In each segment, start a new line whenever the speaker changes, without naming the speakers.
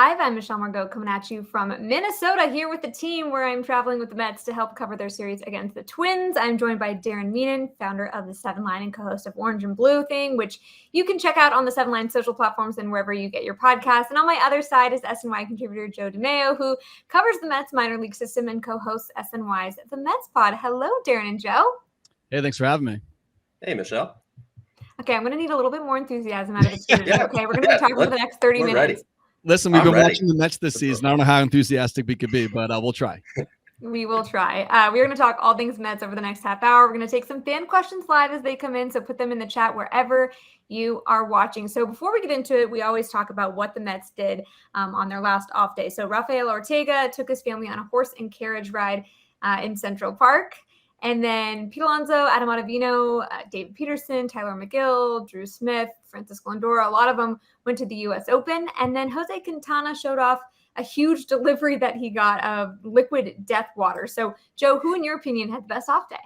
I'm Michelle Margaux coming at you from Minnesota here with the team where I'm traveling with the Mets to help cover their series against the Twins. I'm joined by Darren Meenan, founder of the 7 Line and co-host of Orange and Blue Thing, which you can check out on the 7 Line social platforms and wherever you get your podcasts. And on my other side is SNY contributor Joe DeMayo, who covers the Mets minor league system and co-hosts SNY's The Mets Pod. Hello, Darren and Joe.
Hey, thanks for having me.
Hey, Michelle.
Okay, I'm going to need a little bit more enthusiasm out of the team. Okay, we're going to be talking for the next 30 minutes.
Ready.
Listen, we've been watching the Mets this season. I don't know how enthusiastic we could be, but we'll try.
We will try. We're going to talk all things Mets over the next half hour. We're going to take some fan questions live as they come in, so put them in the chat wherever you are watching. So before we get into it, we always talk about what the Mets did on their last off day. So Rafael Ortega took his family on a horse and carriage ride in Central Park. And then Pete Alonso, Adam Ottavino, David Peterson, Tyler McGill, Drew Smith, Francisco Lindor, a lot of them went to the U.S. Open. And then Jose Quintana showed off a huge delivery that he got of liquid death water. So, Joe, who in your opinion had the best off day?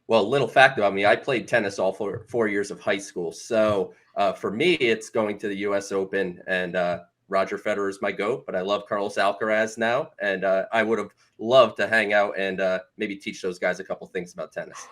Well, little fact about me, I played tennis all 4 years of high school. So for me, it's going to the U.S. Open, and Roger Federer is my GOAT, but I love Carlos Alcaraz now. And I would have loved to hang out and maybe teach those guys a couple things about tennis.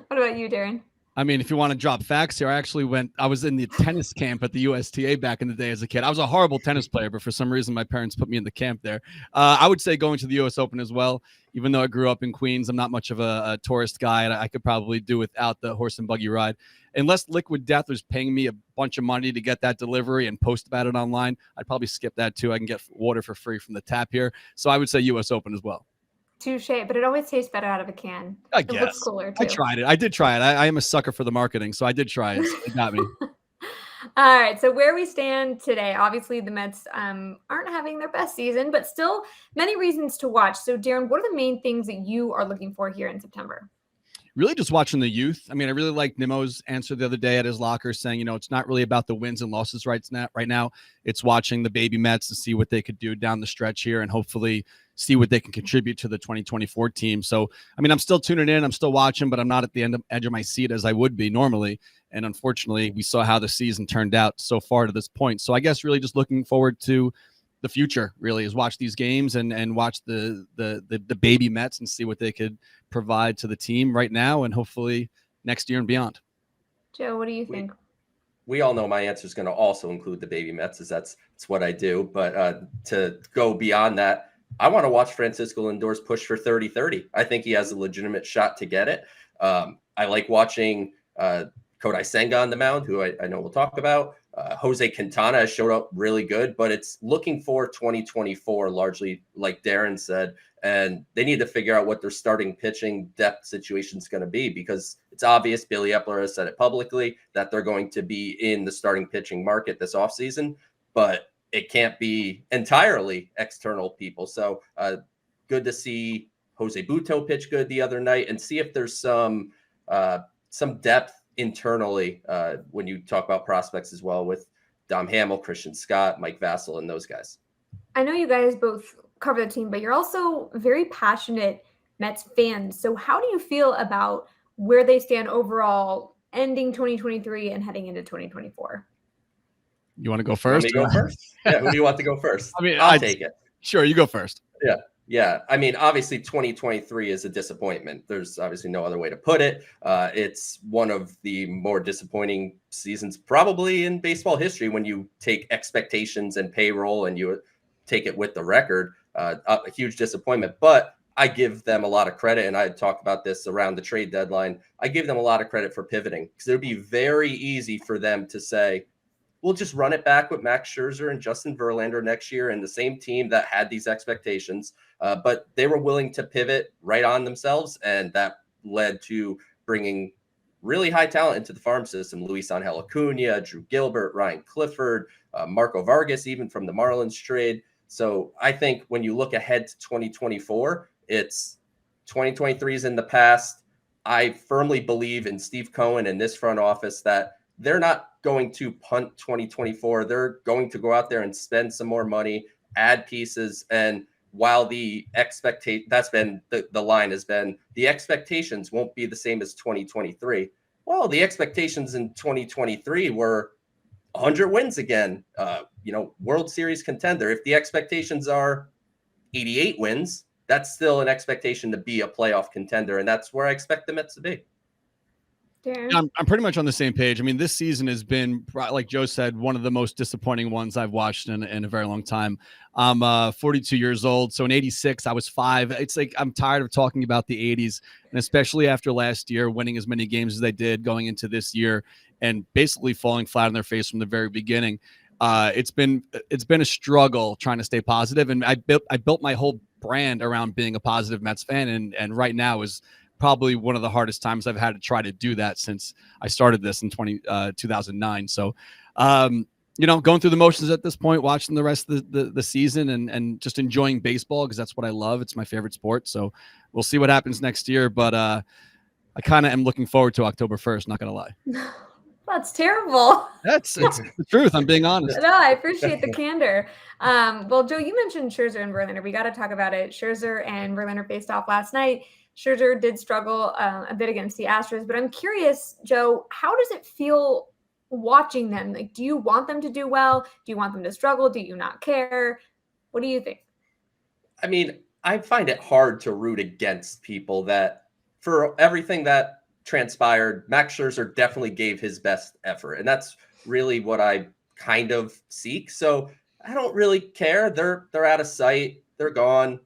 What about you, Darren?
I mean, if you want to drop facts here, I was in the tennis camp at the USTA back in the day as a kid. I was a horrible tennis player, but for some reason, my parents put me in the camp there. I would say going to the U.S. Open as well. Even though I grew up in Queens, I'm not much of a tourist guy, and I could probably do without the horse and buggy ride. Unless Liquid Death was paying me a bunch of money to get that delivery and post about it online, I'd probably skip that too. I can get water for free from the tap here. So I would say U.S. Open as well.
Touche, but it always tastes better out of a can.
I guess.
It looks cooler too.
I tried it. I did try it. I am a sucker for the marketing, so I did try it. So it got me.
All right, so where we stand today, obviously the Mets aren't having their best season, but still many reasons to watch. So Darren, what are the main things that you are looking for here in September?
Really just watching the youth. I mean, I really liked Nimmo's answer the other day at his locker saying, it's not really about the wins and losses right now. It's watching the baby Mets to see what they could do down the stretch here and hopefully see what they can contribute to the 2024 team. So, I mean, I'm still tuning in. I'm still watching, but I'm not at the edge of my seat as I would be normally. And unfortunately, we saw how the season turned out so far to this point. So I guess really just looking forward to the future really is watch these games and watch the baby Mets and see what they could provide to the team right now and hopefully next year and beyond.
Joe, what do you think?
We all know my answer is going to also include the baby Mets, as that's what I do. But to go beyond that, I want to watch Francisco Lindor's push for 30-30. I think he has a legitimate shot to get it. I like watching Kodai Senga on the mound, who I know we'll talk about. Jose Quintana has showed up really good, but it's looking for 2024, largely like Darren said, and they need to figure out what their starting pitching depth situation is going to be because it's obvious Billy Epler has said it publicly that they're going to be in the starting pitching market this offseason, but it can't be entirely external people. So good to see Jose Butto pitch good the other night and see if there's some depth internally when you talk about prospects as well with Dom Hamill, Christian Scott, Mike Vassell, and those guys.
I know you guys both cover the team, but you're also very passionate Mets fans. So how do you feel about where they stand overall ending 2023 and heading into 2024?
You want to go first?
You want me to go first? Yeah, who do you want to go first?
I mean,
I'll take it.
Sure, you go first.
Yeah. I mean, obviously 2023 is a disappointment. There's obviously no other way to put it. It's one of the more disappointing seasons probably in baseball history when you take expectations and payroll and you take it with the record. A huge disappointment, but I give them a lot of credit. And I talked about this around the trade deadline. I give them a lot of credit for pivoting because it would be very easy for them to say, we'll just run it back with Max Scherzer and Justin Verlander next year and the same team that had these expectations. But they were willing to pivot right on themselves. And that led to bringing really high talent into the farm system. Luis Angel Acuna, Drew Gilbert, Ryan Clifford, Marco Vargas, even from the Marlins trade. So I think when you look ahead to 2024, it's 2023 is in the past. I firmly believe in Steve Cohen and this front office that they're not going to punt 2024. They're going to go out there and spend some more money, add pieces. And while that's been the line has been the expectations won't be the same as 2023. Well, the expectations in 2023 were 100 wins again, World Series contender. If the expectations are 88 wins, that's still an expectation to be a playoff contender. And that's where I expect the Mets to be.
Darren?
I'm pretty much on the same page. I mean, this season has been, like Joe said, one of the most disappointing ones I've watched in a very long time. I'm 42 years old. So in 86, I was 5. It's like I'm tired of talking about the 80s, and especially after last year, winning as many games as they did going into this year and basically falling flat on their face from the very beginning. It's been a struggle trying to stay positive, and I built my whole brand around being a positive Mets fan, and right now is probably one of the hardest times I've had to try to do that since I started this in 2009. So, going through the motions at this point, watching the rest of the season and just enjoying baseball because that's what I love. It's my favorite sport. So we'll see what happens next year. But I kind of am looking forward to October 1st. Not going to lie.
That's terrible.
It's the truth. I'm being honest.
No, I appreciate the candor. Well, Joe, you mentioned Scherzer and Verlander. We got to talk about it. Scherzer and Verlander faced off last night. Scherzer did struggle a bit against the Astros, but I'm curious, Joe, how does it feel watching them? Like, do you want them to do well? Do you want them to struggle? Do you not care? What do you think?
I mean, I find it hard to root against people that, for everything that transpired, Max Scherzer definitely gave his best effort, and that's really what I kind of seek. So I don't really care. They're out of sight. They're gone.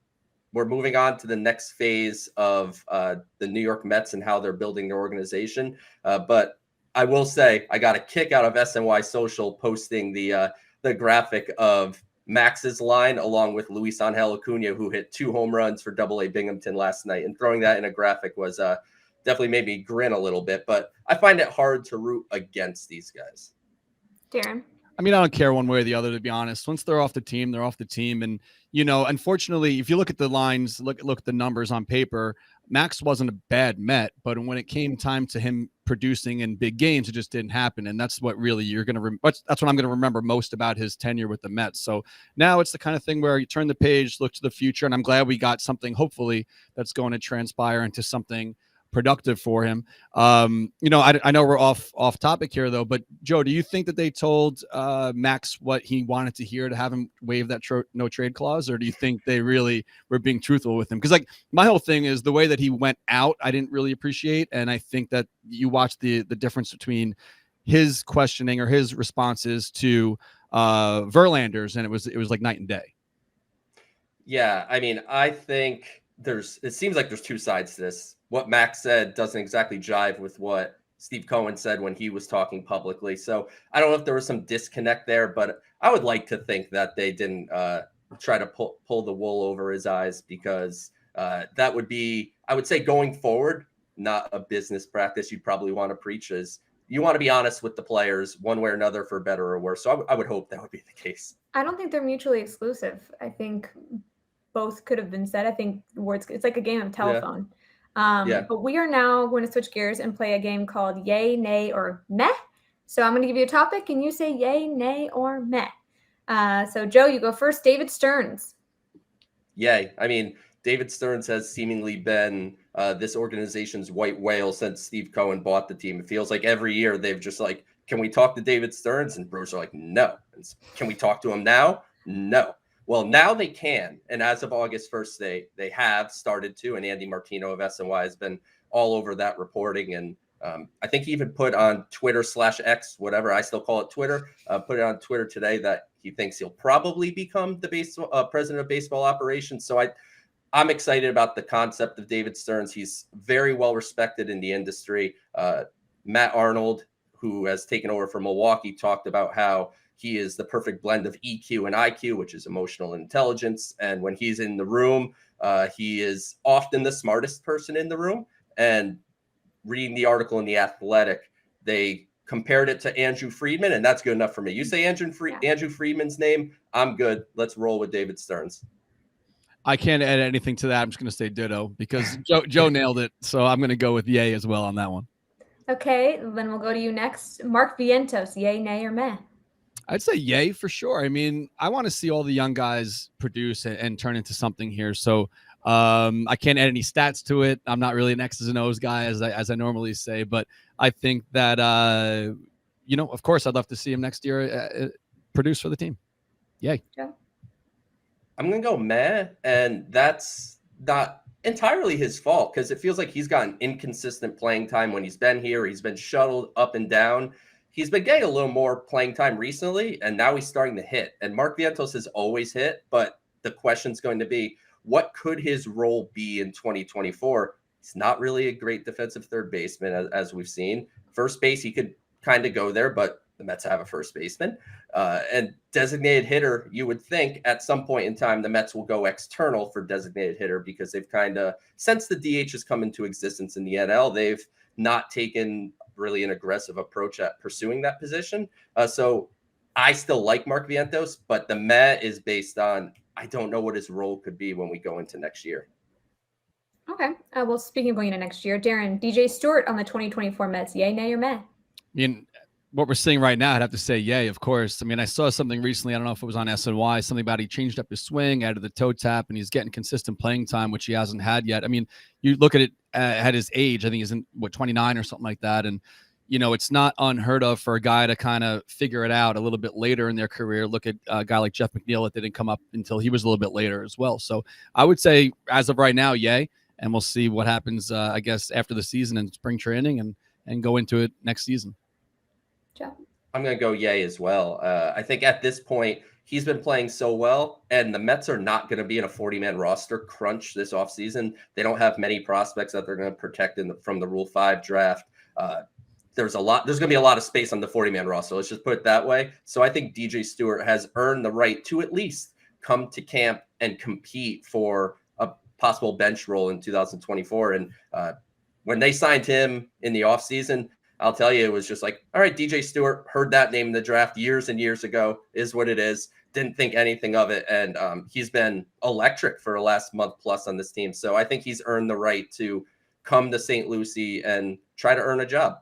We're moving on to the next phase of the New York Mets and how they're building their organization. But I will say I got a kick out of SNY Social posting the graphic of Max's line along with Luis Angel Acuna, who hit 2 home runs for AA Binghamton last night. And throwing that in a graphic was definitely made me grin a little bit. But I find it hard to root against these guys.
Darren?
I mean, I don't care one way or the other, to be honest. Once they're off the team, they're off the team. And, unfortunately, if you look at the lines, look at the numbers on paper, Max wasn't a bad Met, but when it came time to him producing in big games, it just didn't happen. And that's what really that's what I'm going to remember most about his tenure with the Mets. So now it's the kind of thing where you turn the page, look to the future. And I'm glad we got something, hopefully, that's going to transpire into something productive for him. I know we're off topic here though, but Joe, do you think that they told Max what he wanted to hear to have him waive that no trade clause, or do you think they really were being truthful with him? Because my whole thing is the way that he went out, I didn't really appreciate, and I think that you watch the difference between his questioning or his responses to Verlander's, and it was like night and day.
Yeah, I mean, I think it seems like there's 2 sides to this. What Max said doesn't exactly jive with what Steve Cohen said when he was talking publicly. So I don't know if there was some disconnect there, but I would like to think that they didn't try to pull the wool over his eyes, because that would be, I would say, going forward, not a business practice you'd probably want to preach. Is you want to be honest with the players one way or another, for better or worse. So I would hope that would be the case.
I don't think they're mutually exclusive. I think both could have been said. I think it's like a game of telephone. Yeah. But we are now going to switch gears and play a game called Yay, Nay, or Meh. So I'm going to give you a topic, and you say yay, nay, or meh. So Joe, you go first. David Stearns.
Yay. I mean, David Stearns has seemingly been this organization's white whale since Steve Cohen bought the team. It feels like every year they've just like, can we talk to David Stearns? And Bros are like, no. And can we talk to him now? No. Well, now they can. And as of August 1st, they have started to. And Andy Martino of SNY has been all over that reporting. And I think he even put on Twitter/X, whatever, I still call it Twitter, put it on Twitter today that he thinks he'll probably become the president of baseball operations. So I'm excited about the concept of David Stearns. He's very well respected in the industry. Matt Arnold, who has taken over from Milwaukee, talked about how he is the perfect blend of EQ and IQ, which is emotional intelligence. And when he's in the room, he is often the smartest person in the room. And reading the article in The Athletic, they compared it to Andrew Friedman, and that's good enough for me. You say Andrew Friedman's name, I'm good. Let's roll with David Stearns.
I can't add anything to that. I'm just going to say ditto, because Joe nailed it. So I'm going to go with yay as well on that one.
Okay, then we'll go to you next. Mark Vientos, yay, nay, or meh?
I'd say yay for sure. I mean, I want to see all the young guys produce and turn into something here. So I can't add any stats to it. I'm not really an X's and O's guy, as I normally say, but I think that of course, I'd love to see him next year produce for the team. Yay.
Yeah.
I'm going to go meh, and that's not entirely his fault because it feels like he's gotten inconsistent playing time when he's been here. He's been shuttled up and down. He's been getting a little more playing time recently, and now he's starting to hit. And Mark Vientos has always hit, but the question's going to be, what could his role be in 2024? He's not really a great defensive third baseman, as we've seen. First base, he could kind of go there, but the Mets have a first baseman. And designated hitter, you would think at some point in time, the Mets will go external for designated hitter because they've kind of, since the DH has come into existence in the NL, they've not taken really an aggressive approach at pursuing that position. So I still like Mark Vientos, but the meh is based on, I don't know what his role could be when we go into next year.
Okay. Well, speaking of going into next year, Darren, DJ Stewart on the 2024 Mets, yay, nay, or meh?
I mean, what we're seeing right now, I'd have to say yay, of course. I mean, I saw something recently, I don't know if it was on SNY, something about he changed up his swing, added the toe tap, and he's getting consistent playing time, which he hasn't had yet. I mean, you look at it at his age, I think he's in, 29 or something like that, and it's not unheard of for a guy to kind of figure it out a little bit later in their career. Look at a guy like Jeff McNeil that didn't come up until he was a little bit later as well. So I would say, as of right now, yay, and we'll see what happens, I guess, after the season and spring training and go into it next season.
Jeff?
I'm going to go yay as well. I think at this point, he's been playing so well, and the Mets are not going to be in a 40-man roster crunch this offseason. They don't have many prospects that they're going to protect from the Rule 5 draft. There's going to be a lot of space on the 40-man roster. Let's just put it that way. So I think DJ Stewart has earned the right to at least come to camp and compete for a possible bench role in 2024. And when they signed him in the offseason, I'll tell you, it was just like, all right, DJ Stewart, heard that name in the draft years and years ago, is what it is. Didn't think anything of it. And he's been electric for the last month plus on this team. So I think he's earned the right to come to St. Lucie and try to earn a job.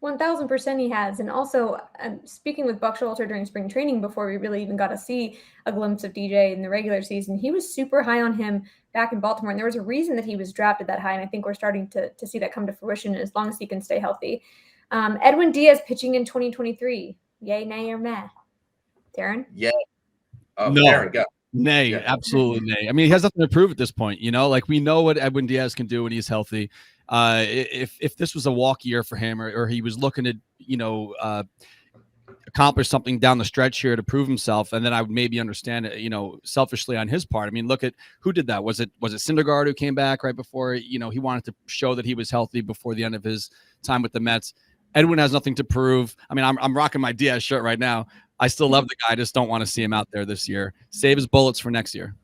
1,000% he has. And also, speaking with Buck Showalter during spring training, before we really even got to see a glimpse of DJ in the regular season, he was super high on him back in Baltimore. And there was a reason that he was drafted that high. And I think we're starting to see that come to fruition as long as he can stay healthy. Edwin Diaz pitching in 2023. Yay, nay, or meh? Darren?
Yeah. Oh,
no.
Darren, go.
Nay,
yeah.
Absolutely nay. I mean, he has nothing to prove at this point. Like we know what Edwin Diaz can do when he's healthy. If this was a walk year for him, or he was looking to, accomplish something down the stretch here to prove himself, and then I would maybe understand it, selfishly on his part. I mean, look at who did that. Was it Syndergaard who came back right before, he wanted to show that he was healthy before the end of his time with the Mets. Edwin has nothing to prove. I mean, I'm rocking my Diaz shirt right now. I still love the guy. I just don't want to see him out there this year. Save his bullets for next year.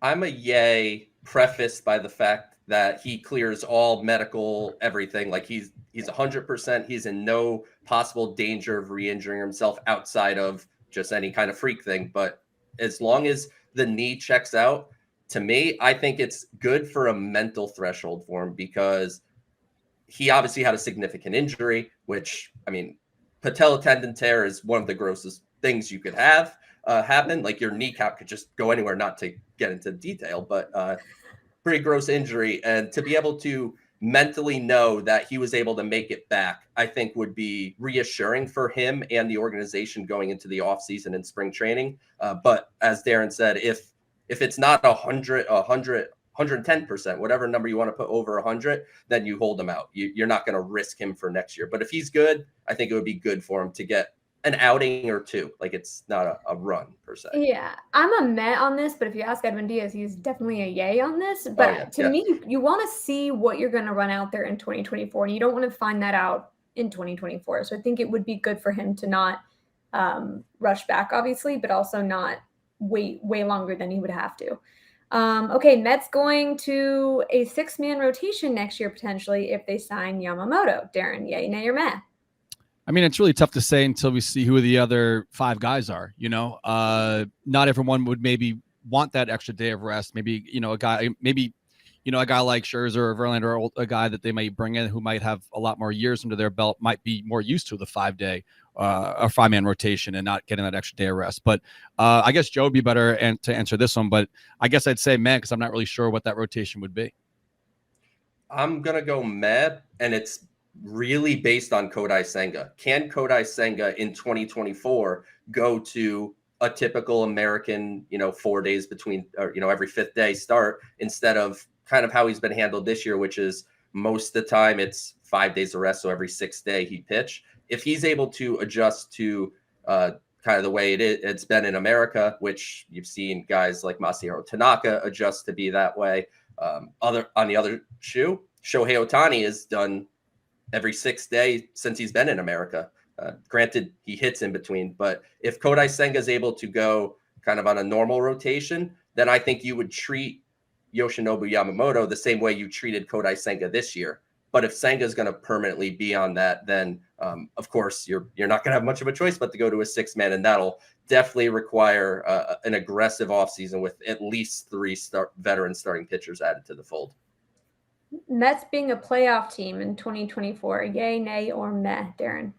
I'm a yay, prefaced by the fact that he clears all medical everything. Like he's 100%. He's in no possible danger of re-injuring himself outside of just any kind of freak thing. But as long as the knee checks out, to me, I think it's good for a mental threshold for him, because he obviously had a significant injury, which, I mean, patella tendon tear is one of the grossest things you could have happen. Like your kneecap could just go anywhere, not to get into detail, but pretty gross injury. And to be able to mentally know that he was able to make it back, I think would be reassuring for him and the organization going into the offseason and spring training. But as Darren said, if it's not 110%, whatever number you want to put over 100, then you hold him out. You're not going to risk him for next year. But if he's good, I think it would be good for him to get an outing or two. Like it's not a run per se.
Yeah, I'm a meh on this, but if you ask Edwin Diaz, he's definitely a yay on this. But to me, you want to see what you're going to run out there in 2024, and you don't want to find that out in 2024. So I think it would be good for him to not rush back, obviously, but also not wait way longer than he would have to. Okay, Mets going to a 6-man rotation next year, potentially, if they sign Yamamoto. Darren, yay, nay, or meh?
I mean, it's really tough to say until we see who the other 5 guys are, not everyone would maybe want that extra day of rest. Maybe, a guy like Scherzer or Verlander, or a guy that they might bring in who might have a lot more years under their belt, might be more used to the 5-day a 5-man rotation and not getting that extra day of rest. But I guess Joe would be better to answer this one, but I guess I'd say meh, because I'm not really sure what that rotation would be.
I'm going to go meh, and it's really based on Kodai Senga. Can Kodai Senga in 2024 go to a typical American, 4 days between, or, every fifth day start, instead of kind of how he's been handled this year, which is most of the time it's 5 days of rest. So every 6th day he pitch. If he's able to adjust to kind of the way it's been in America, which you've seen guys like Masahiro Tanaka adjust to be that way. On the other shoe, Shohei Ohtani has done every 6th day since he's been in America. Granted, he hits in between, but if Kodai Senga is able to go kind of on a normal rotation, then I think you would treat Yoshinobu Yamamoto the same way you treated Kodai Senga this year. But if Senga is going to permanently be on that, then of course you're not going to have much of a choice but to go to a 6-man, and that'll definitely require an aggressive offseason with at least 3 veteran starting pitchers added to the fold.
Mets being a playoff team in 2024, yay, nay, or meh, Darren?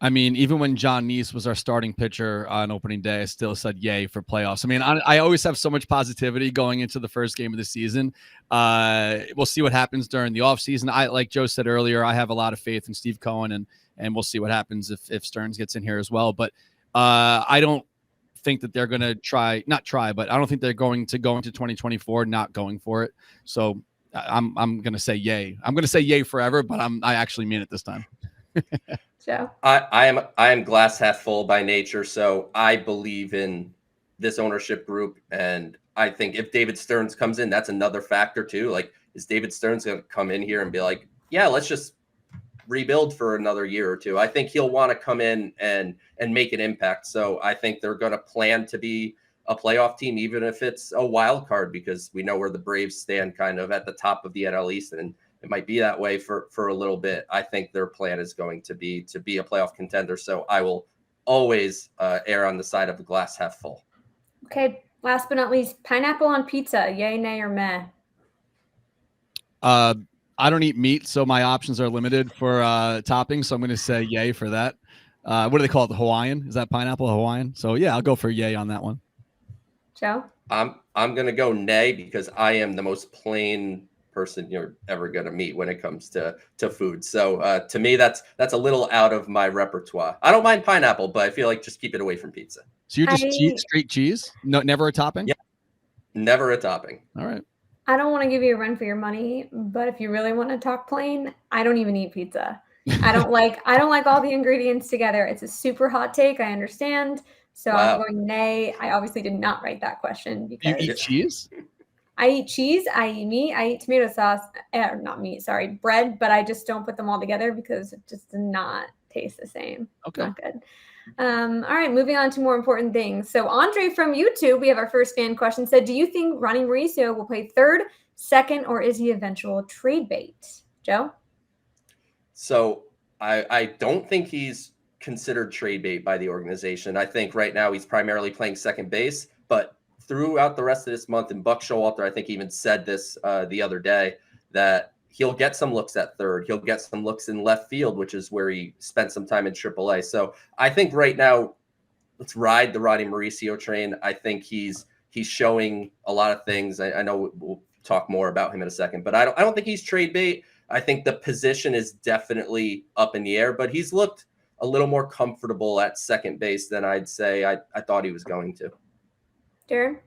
I mean, even when John Neese was our starting pitcher on opening day, I still said yay for playoffs. I mean, I always have so much positivity going into the first game of the season. We'll see what happens during the offseason. Like Joe said earlier, I have a lot of faith in Steve Cohen, and we'll see what happens if Stearns gets in here as well. But I don't think that they're going to but I don't think they're going to go into 2024 not going for it. So I'm going to say yay. I'm going to say yay forever, but I actually mean it this time.
Joe?
I am glass half full by nature, so I believe in this ownership group, and I think if David Stearns comes in, that's another factor too. Like, is David Stearns going to come in here and be like, yeah, let's just rebuild for another year or two? I think he'll want to come in and make an impact. So I think they're going to plan to be a playoff team, even if it's a wild card, because we know where the Braves stand kind of at the top of the NL East, and it might be that way for a little bit. I think their plan is going to be a playoff contender. So I will always err on the side of the glass half full.
Okay. Last but not least, pineapple on pizza, yay, nay, or meh?
I don't eat meat, so my options are limited for toppings. So I'm going to say yay for that. What do they call it? The Hawaiian? Is that pineapple Hawaiian? So yeah, I'll go for yay on that one.
Joe?
I'm going to go nay, because I am the most plain person you're ever going to meet when it comes to food. So to me, that's a little out of my repertoire. I don't mind pineapple, but I feel like just keep it away from pizza.
So you're just straight cheese? No, never a topping?
Yeah, never a topping.
All right.
I don't want to give you a run for your money, but if you really want to talk plain, I don't even eat pizza. I don't like all the ingredients together. It's a super hot take. I understand. So wow. I'm going nay. I obviously did not write that question because
you eat cheese?
I eat cheese, I eat meat, I eat tomato sauce, not meat, sorry, bread, but I just don't put them all together because it just does not taste the same.
Okay.
Not good. All right, moving on to more important things. So Andre from YouTube, we have our first fan question, said, do you think Ronnie Mauricio will play third, second, or is he eventual trade bait? Joe?
So I don't think he's considered trade bait by the organization. I think right now he's primarily playing second base, but throughout the rest of this month, and Buck Showalter, I think, even said this the other day, that he'll get some looks at third. He'll get some looks in left field, which is where he spent some time in AAA. So I think right now, let's ride the Ronnie Mauricio train. I think he's showing a lot of things. I know we'll talk more about him in a second, but I don't think he's trade bait. I think the position is definitely up in the air, but he's looked a little more comfortable at second base than I'd say I thought he was going to.
Darren?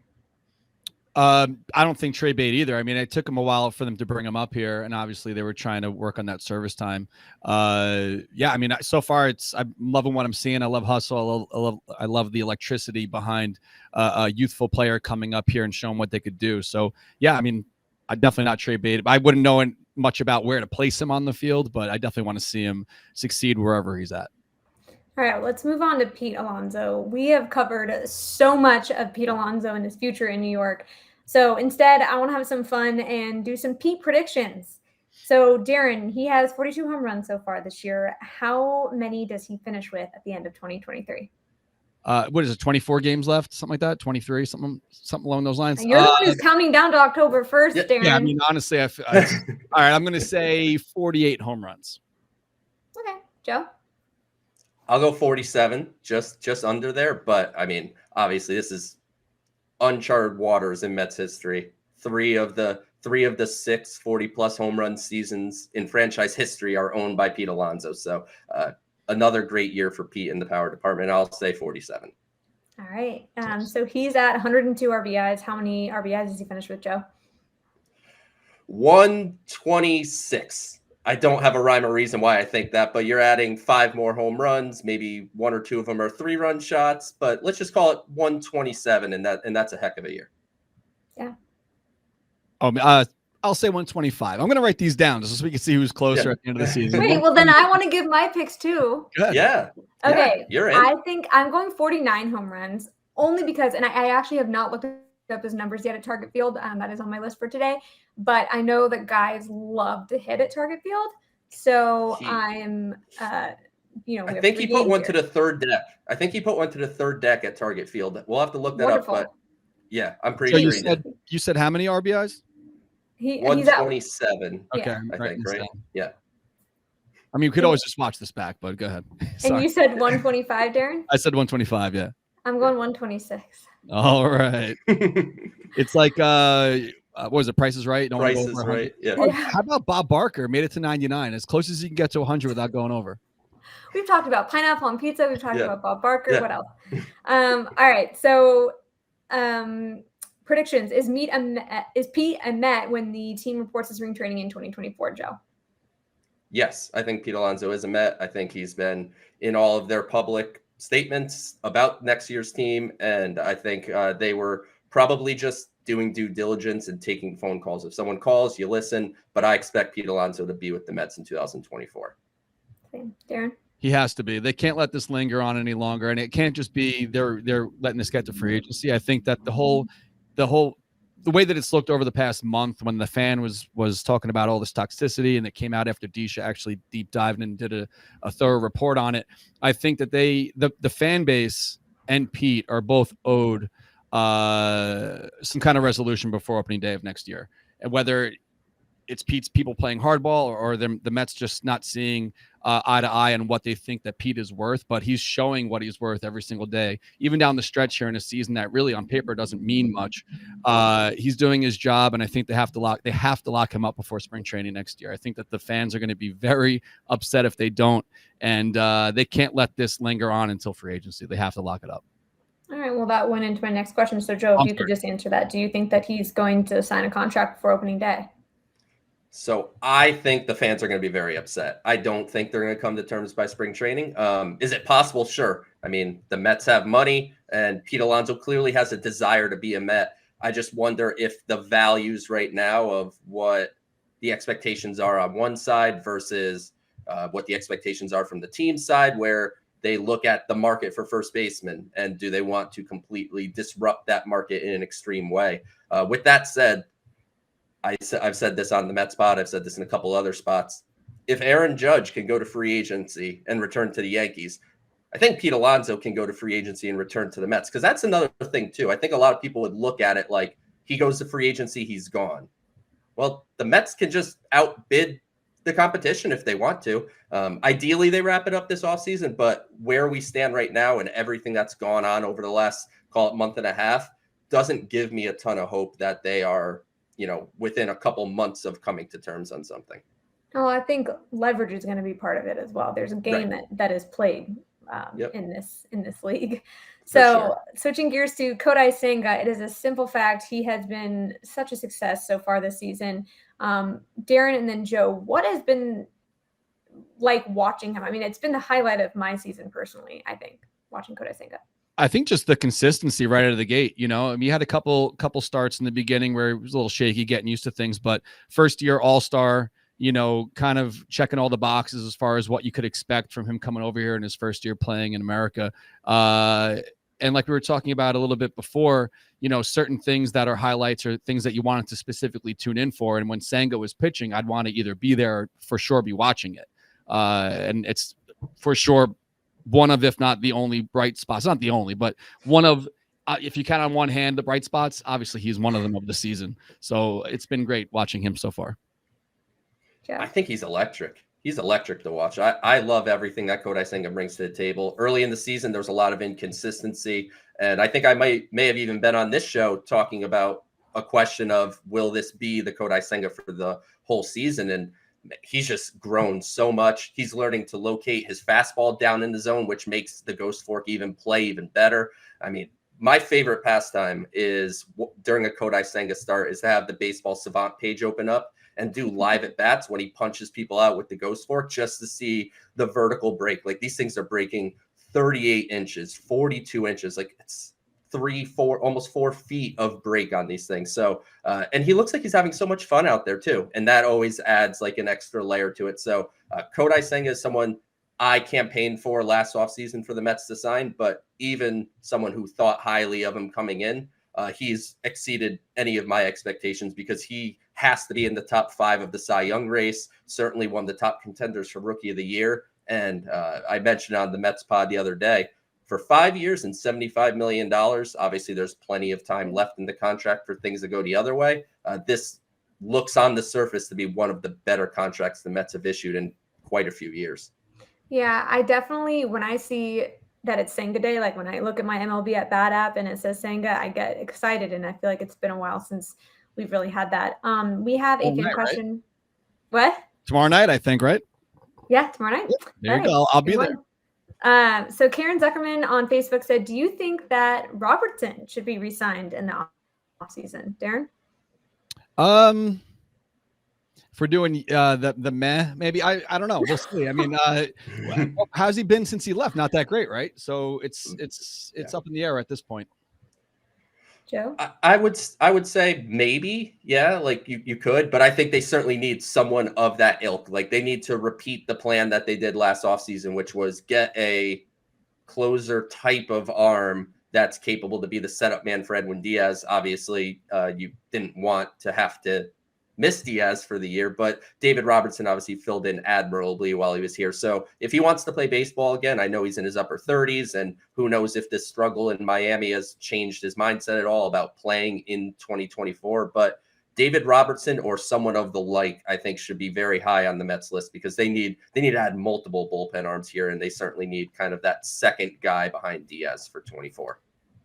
I don't think trade bait either. I mean, it took them a while for them to bring him up here, and obviously they were trying to work on that service time. Yeah, I mean, so far I'm loving what I'm seeing. I love hustle. I love the electricity behind a youthful player coming up here and showing what they could do. So yeah, I mean, I definitely not trade bait. I wouldn't know much about where to place him on the field, but I definitely want to see him succeed wherever he's at.
All right, let's move on to Pete Alonso. We have covered so much of Pete Alonso and his future in New York. So instead, I want to have some fun and do some Pete predictions. So Darren, he has 42 home runs so far this year. How many does he finish with at the end of 2023?
What is it, 24 games left? Something like that? 23, something along those lines?
You're the one who's counting down to October 1st, Darren.
Yeah, I mean, honestly, all right, I'm going to say 48 home runs.
Okay, Joe?
I'll go 47, just under there. But I mean, obviously, this is uncharted waters in Mets history. Three of the 3 of the 6 40-plus home run seasons in franchise history are owned by Pete Alonso. So another great year for Pete in the power department. I'll say 47.
All right. So he's at 102 RBIs. How many RBIs does he finish with, Joe?
126. I don't have a rhyme or reason why I think that, but you're adding 5 more home runs. Maybe 1 or 2 of them are 3-run shots, but let's just call it 127, and that's a heck of a year.
Yeah.
I'll say 125. I'm going to write these down just so we can see who's closer at the end of the season.
Wait, well then I want to give my picks too.
Good.
Yeah.
Okay.
Yeah, you're in.
I think I'm going 49 home runs only because, and I actually have not looked up his numbers yet at Target Field. That is on my list for today, but I know that guys love to hit at Target Field. So I'm,
I think he put one to the third deck. I think he put one to the third deck at Target Field. We'll have to look that up, but yeah, I'm pretty sure
you said how many RBIs?
127.
Okay.
I think, right? Yeah.
I mean, you could always just watch this back, but go ahead.
And you said 125, Darren?
I said 125, yeah.
I'm going 126.
All right. It's like, what was it? Price is Right?
Price is Right, yeah.
Oh, how about Bob Barker made it to 99? As close as you can get to 100 without going over.
We've talked about pineapple on pizza. We've talked about Bob Barker.
Yeah.
What else? All right. So predictions. Is Pete a Met when the team reports his spring training in 2024, Joe?
Yes, I think Pete Alonso is a Met. I think he's been in all of their public statements about next year's team, and I think they were probably just doing due diligence and taking phone calls. If someone calls, you listen, but I expect Pete Alonso to be with the Mets in 2024.
Same. Darren?
He has to be. They can't let this linger on any longer, and it can't just be they're letting this get to free agency. I think that the way that it's looked over the past month, when the fan was talking about all this toxicity, and it came out after Disha actually deep dived and did a thorough report on it. I think that the fan base and Pete are both owed some kind of resolution before opening day of next year, and whether it's Pete's people playing hardball or the Mets just not seeing eye to eye on what they think that Pete is worth, but he's showing what he's worth every single day, even down the stretch here in a season that really on paper doesn't mean much. He's doing his job, and I think they have to lock him up before spring training next year. I think that the fans are going to be very upset if they don't, and they can't let this linger on until free agency. They have to lock it up.
All right. Well, that went into my next question. So, Joe, if you could just answer that. Do you think that he's going to sign a contract before opening day?
So I think the fans are going to be very upset. I don't think they're going to come to terms by spring training. Is it possible? Sure. I mean, the Mets have money, and Pete Alonso clearly has a desire to be a Met. I just wonder if the values right now of what the expectations are on one side versus what the expectations are from the team side, where they look at the market for first baseman, and do they want to completely disrupt that market in an extreme way? With that said, I've said this on the Mets spot. I've said this in a couple other spots. If Aaron Judge can go to free agency and return to the Yankees, I think Pete Alonso can go to free agency and return to the Mets, because that's another thing too. I think a lot of people would look at it like he goes to free agency, he's gone. Well, the Mets can just outbid the competition if they want to. Ideally, they wrap it up this offseason, but where we stand right now and everything that's gone on over the last, call it, month and a half, doesn't give me a ton of hope that they are, within a couple months of coming to terms on something.
Oh, I think leverage is going to be part of it as well. There's a game that is played in this league. So switching gears to Kodai Senga, it is a simple fact. He has been such a success so far this season. Darren and then Joe, what has been like watching him? I mean, it's been the highlight of my season personally, I think, watching Kodai Senga.
I think just the consistency right out of the gate. I mean, he had a couple starts in the beginning where it was a little shaky, getting used to things, but first year All-Star, kind of checking all the boxes as far as what you could expect from him coming over here in his first year playing in America. And like we were talking about a little bit before, certain things that are highlights or things that you wanted to specifically tune in for. And when Senga was pitching, I'd want to either be there or for sure be watching it. And it's for sure one of, if not the only bright spots, not the only, but one of, if you count on one hand, the bright spots, obviously he's one of them of the season. So it's been great watching him so far.
Yeah. I think he's electric. He's electric to watch. I love everything that Kodai Senga brings to the table. Early in the season, there was a lot of inconsistency. And I think I may have even been on this show talking about a question of, will this be the Kodai Senga for the whole season? And he's just grown so much. He's learning to locate his fastball down in the zone, which makes the ghost fork play even better. I mean, my favorite pastime is during a Kodai Senga start is to have the Baseball Savant page open up and do live at bats when he punches people out with the ghost fork, just to see the vertical break. Like, these things are breaking 38 inches, 42 inches. Like, it's 3-4, almost 4 feet of break on these things. So, and he looks like he's having so much fun out there too. And that always adds like an extra layer to it. So Kodai Senga is someone I campaigned for last offseason for the Mets to sign, but even someone who thought highly of him coming in, he's exceeded any of my expectations, because he has to be in the top 5 of the Cy Young race, certainly one of the top contenders for Rookie of the Year. And I mentioned on the Mets pod the other day, for 5 years and $75 million, obviously there's plenty of time left in the contract for things to go the other way. This looks on the surface to be one of the better contracts the Mets have issued in quite a few years.
Yeah, I definitely, when I see that it's Senga Day, like when I look at my MLB at Bat app and it says Senga, I get excited, and I feel like it's been a while since we've really had that. We have a fan question. Right? What?
Tomorrow night, I think, right?
Yeah, tomorrow night.
There you go. I'll be there.
So Karen Zuckerman on Facebook said, do you think that Robertson should be re-signed in the offseason? Darren?
If we're doing the meh, maybe I don't know. We'll see. I mean, how's he been since he left? Not that great, right? So it's up in the air at this point.
Joe?
I would say maybe, yeah, like you could, but I think they certainly need someone of that ilk. Like, they need to repeat the plan that they did last offseason, which was get a closer type of arm that's capable to be the setup man for Edwin Diaz. Obviously, you didn't want to have to miss Diaz for the year, but David Robertson obviously filled in admirably while he was here. So if he wants to play baseball again, I know he's in his upper 30s, and who knows if this struggle in Miami has changed his mindset at all about playing in 2024. But David Robertson or someone of the like, I think, should be very high on the Mets list, because they need to add multiple bullpen arms here, and they certainly need kind of that second guy behind Diaz for 24.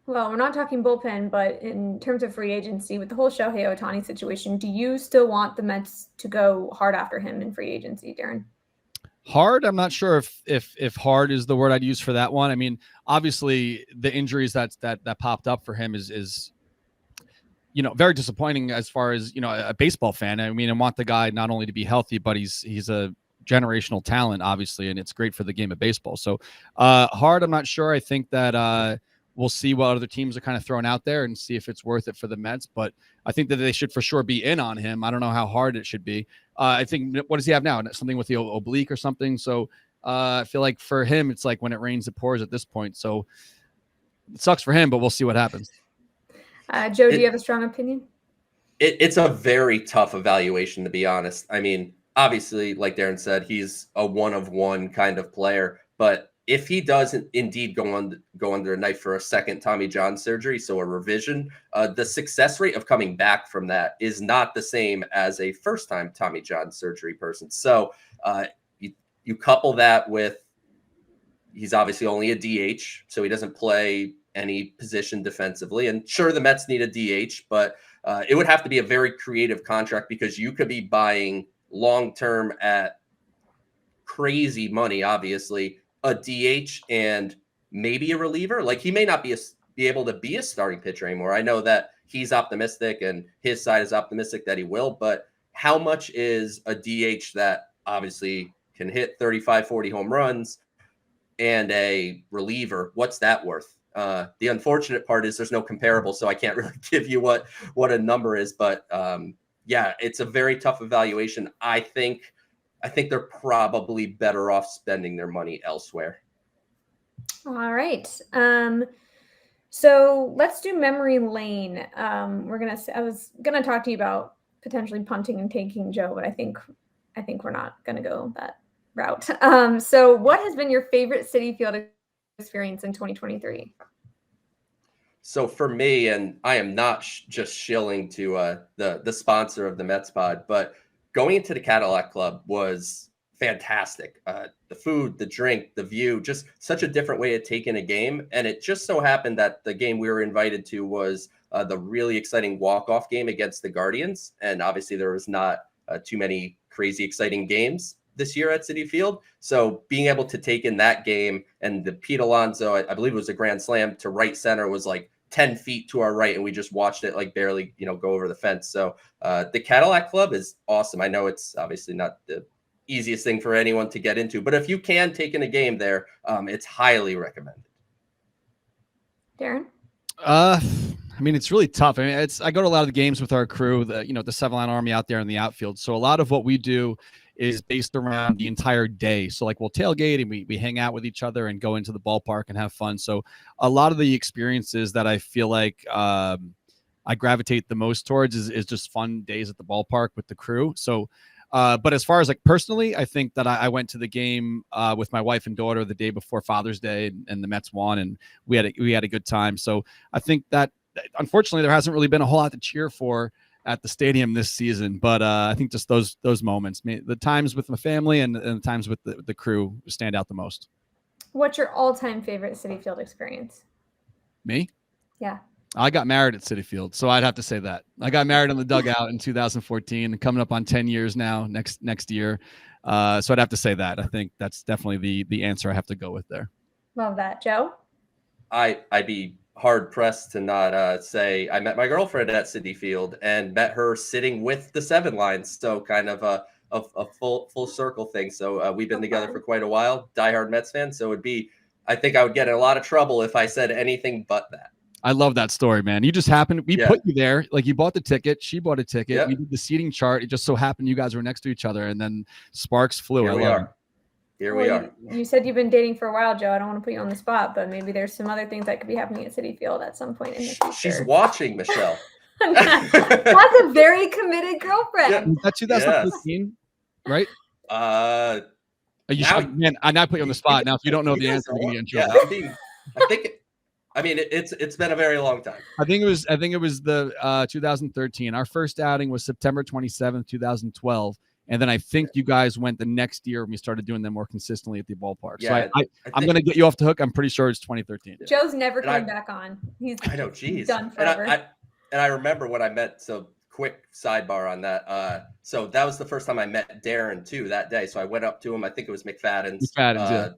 Well, we're not talking bullpen, but in terms of free agency, with the whole Shohei Ohtani situation, do you still want the Mets to go hard after him in free agency, Darren?
Hard? I'm not sure if hard is the word I'd use for that one. I mean, obviously the injuries that popped up for him is very disappointing as far as, a baseball fan. I mean, I want the guy not only to be healthy, but he's a generational talent, obviously, and it's great for the game of baseball. So hard, I'm not sure. I think that we'll see what other teams are kind of throwing out there and see if it's worth it for the Mets. But I think that they should for sure be in on him. I don't know how hard it should be. I think, what does he have now? Something with the oblique or something. So I feel like for him, it's like when it rains, it pours at this point. So it sucks for him, but we'll see what happens.
Joe, do you have a strong opinion?
It's a very tough evaluation, to be honest. I mean, obviously, like Darren said, he's a one-of-one kind of player, but if he doesn't indeed go under a knife for a second Tommy John surgery, so a revision, the success rate of coming back from that is not the same as a first-time Tommy John surgery person. So you couple that with, he's obviously only a DH, so he doesn't play any position defensively. And sure, the Mets need a DH, but it would have to be a very creative contract, because you could be buying long-term at crazy money, obviously, a DH and maybe a reliever. Like, he may not be able to be a starting pitcher anymore. I know that he's optimistic and his side is optimistic that he will, but how much is a DH that obviously can hit 35, 40 home runs and a reliever? What's that worth? The unfortunate part is there's no comparable, so I can't really give you what a number is, but yeah, it's a very tough evaluation. I think they're probably better off spending their money elsewhere.
All right. So let's do memory lane. I was gonna talk to you about potentially punting and taking, Joe, but I think we're not gonna go that route. So what has been your favorite Citi Field experience in 2023?
So for me, and I am not just shilling to the sponsor of the Mets pod, but going into the Cadillac Club was fantastic. The food, the drink, the view, just such a different way of taking a game. And it just so happened that the game we were invited to was the really exciting walk-off game against the Guardians. And obviously there was not too many crazy exciting games this year at Citi Field. So being able to take in that game and the Pete Alonso, I believe it was a grand slam to right center, was like 10 feet to our right. And we just watched it like barely, go over the fence. So the Cadillac Club is awesome. I know it's obviously not the easiest thing for anyone to get into, but if you can take in a game there, it's highly recommended.
Darren?
I mean, it's really tough. I mean, I go to a lot of the games with our crew, the Seven Line Army out there in the outfield. So a lot of what we do is based around the entire day. So like we'll tailgate and we hang out with each other and go into the ballpark and have fun. So a lot of the experiences that I feel like I gravitate the most towards is just fun days at the ballpark with the crew. So but as far as like personally, I think that I went to the game with my wife and daughter the day before Father's Day, and the Mets won, and we had a good time. So I think that unfortunately there hasn't really been a whole lot to cheer for at the stadium this season. But I think just those moments, the times with my family and the times with the crew stand out the most.
What's your all-time favorite Citi Field experience?
Me?
Yeah.
I got married at Citi Field, so I'd have to say that. I got married on the dugout in 2014, and coming up on 10 years now next year. So I'd have to say that. I think that's definitely the answer I have to go with there.
Love that. Joe? I'd
be hard pressed to not say I met my girlfriend at Citi Field and met her sitting with the Seven Lines. So kind of a full circle thing. So we've been together for quite a while, diehard Mets fan. So I think I would get in a lot of trouble if I said anything but that.
I love that story, man. You just happened. We put you there. Like you bought the ticket. She bought a ticket. Yep. We did the seating chart. It just so happened you guys were next to each other, and then sparks flew.
Here we are.
You said you've been dating for a while, Joe. I don't want to put you on the spot, but maybe there's some other things that could be happening at Citi Field at some point in the future.
She's watching, Michelle.
That's a very committed girlfriend.
Yeah. Was that 2015, right?
Are
you man, I now put you on the spot. Now, if you don't know the answer, we're gonna get in trouble.
I think it's been a very long time.
I think it was the 2013. Our first outing was September 27th, 2012. And then I think you guys went the next year when we started doing them more consistently at the ballpark. Yeah, so I'm going to get you off the hook. I'm pretty sure it's 2013.
Joe's never coming back on.
I know, geez.
Done forever.
And I remember when I met, so quick sidebar on that. So that was the first time I met Darren too that day. So I went up to him. I think it was McFadden's.
Yeah.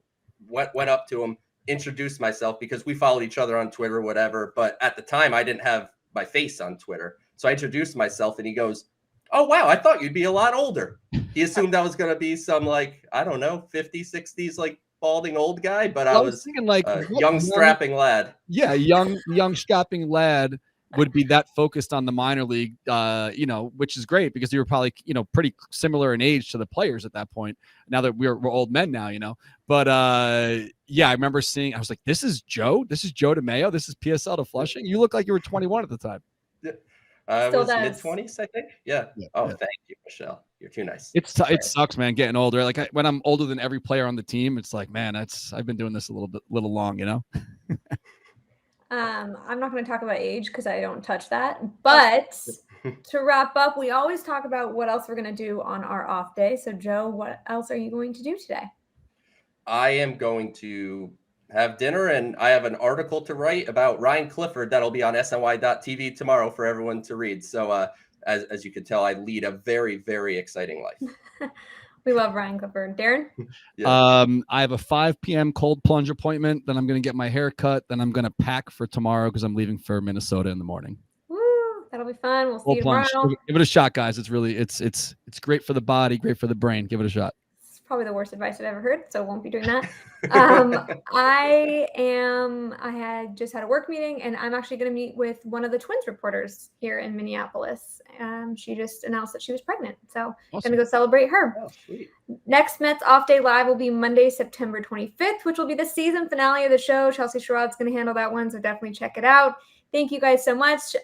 Went up to him, introduced myself because we followed each other on Twitter, whatever. But at the time I didn't have my face on Twitter. So I introduced myself and he goes, "Oh, wow, I thought you'd be a lot older." He assumed I was going to be some, like, I don't know, 50s, 60s, like, balding old guy, but I was thinking, like, a young, strapping lad.
Yeah, young, strapping lad would be that focused on the minor league, which is great because you were probably, pretty similar in age to the players at that point. Now that we're old men now, But, yeah, I remember seeing, I was like, this is Joe DeMayo. This is PSL to Flushing. You look like you were 21 at the time.
Yeah. I was mid-20s, I think. Yeah. Thank you, Michelle. You're too nice.
It sucks, man, getting older. Like when I'm older than every player on the team, it's like, man, I've been doing this a little long,
I'm not going to talk about age because I don't touch that. But to wrap up, we always talk about what else we're going to do on our off day. So, Joe, what else are you going to do today?
I am going to have dinner, and I have an article to write about Ryan Clifford that'll be on SNY.TV tomorrow for everyone to read. So as you can tell, I lead a very, very exciting life.
We love Ryan Clifford. Darren?
Yeah.
I have a 5 p.m. cold plunge appointment. Then I'm going to get my hair cut. Then I'm going to pack for tomorrow because I'm leaving for Minnesota in the morning.
Woo, that'll be fun. We'll see you tomorrow.
Give it a shot, guys. It's really, it's great for the body, great for the brain. Give it a shot.
Probably the worst advice I've ever heard, so won't be doing that. I had just had a work meeting, and I'm actually going to meet with one of the Twins reporters here in Minneapolis. She just announced that she was pregnant, so I'm going to go celebrate her.
Oh, sweet.
Next Mets Off Day Live will be Monday, September 25th, which will be the season finale of the show. Chelsea Sherrod's going to handle that one, so definitely check it out. Thank you guys so much.